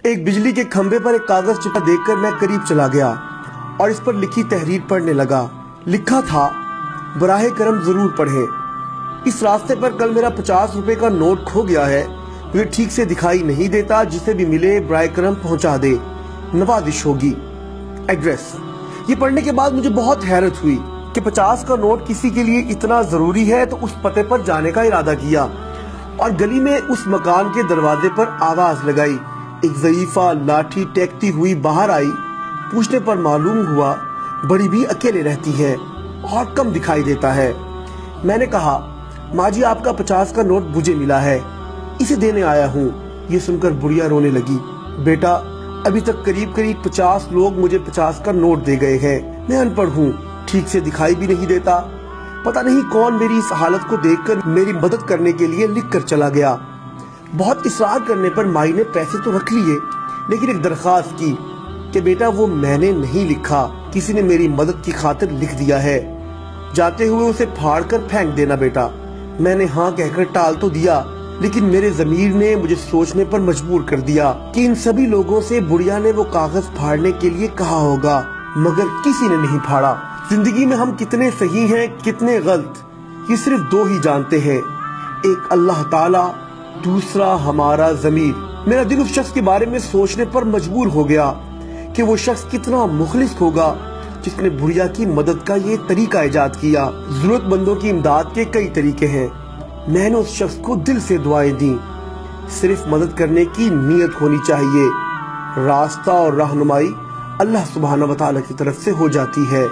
ایک بجلی کے کھمبے پر ایک کاغذ چپا دیکھ کر میں قریب چلا گیا اور اس پر لکھی تحریر پڑھنے لگا۔ لکھا تھا، براہ کرم ضرور پڑھیں، اس راستے پر کل میرا 50 روپے کا نوٹ کھو گیا ہے، مجھے ٹھیک سے دکھائی نہیں دیتا، جسے بھی ملے براہ کرم پہنچا دے، نوازش ہوگی۔ ایڈریس۔ یہ پڑھنے کے بعد مجھے بہت حیرت ہوئی کہ 50 کا نوٹ کسی کے لیے اتنا ضروری ہے، تو اس پتے پر جانے کا ارادہ کیا اور گلی میں اس مکان کے دروازے پر آواز لگائی۔ ایک ضعیفہ لاٹھی ٹیکتی ہوئی باہر آئی۔ پوچھنے پر معلوم ہوا بڑی بھی اکیلے رہتی ہے اور کم دکھائی دیتا ہے۔ میں نے کہا، ماں جی آپ کا 50 کا نوٹ مجھے ملا ہے، اسے دینے آیا ہوں۔ یہ سن کر بڑھیا رونے لگی۔ بیٹا، ابھی تک قریب 50 لوگ مجھے 50 کا نوٹ دے گئے ہیں، میں ان پڑھ ہوں، ٹھیک سے دکھائی بھی نہیں دیتا، پتہ نہیں کون میری اس حالت کو دیکھ کر میری مدد کرنے کے لیے لکھ کر چلا گیا۔ بہت اصرار کرنے پر مائی نے پیسے تو رکھ لیے، لیکن ایک درخواست کی کہ بیٹا وہ میں نے نہیں لکھا، کسی نے میری مدد کی خاطر لکھ دیا ہے، جاتے ہوئے اسے پھاڑ کر پھینک دینا بیٹا۔ میں نے ہاں کہہ کر ٹال تو دیا، لیکن میرے ضمیر نے مجھے سوچنے پر مجبور کر دیا کہ ان سبھی لوگوں سے بڑھیا نے وہ کاغذ پھاڑنے کے لیے کہا ہوگا، مگر کسی نے نہیں پھاڑا۔ زندگی میں ہم کتنے صحیح ہیں کتنے غلط، یہ صرف دو ہی جانتے ہیں، ایک اللہ تعالیٰ، دوسرا ہمارا ضمیر۔ میرا دل اس شخص کے بارے میں سوچنے پر مجبور ہو گیا کہ وہ شخص کتنا مخلص ہوگا جس نے بڑھیا کی مدد کا یہ طریقہ ایجاد کیا۔ ضرورت مندوں کی امداد کے کئی طریقے ہیں، میں نے اس شخص کو دل سے دعائیں دیں، صرف مدد کرنے کی نیت ہونی چاہیے، راستہ اور رہنمائی اللہ سبحانہ و تعالیٰ کی طرف سے ہو جاتی ہے۔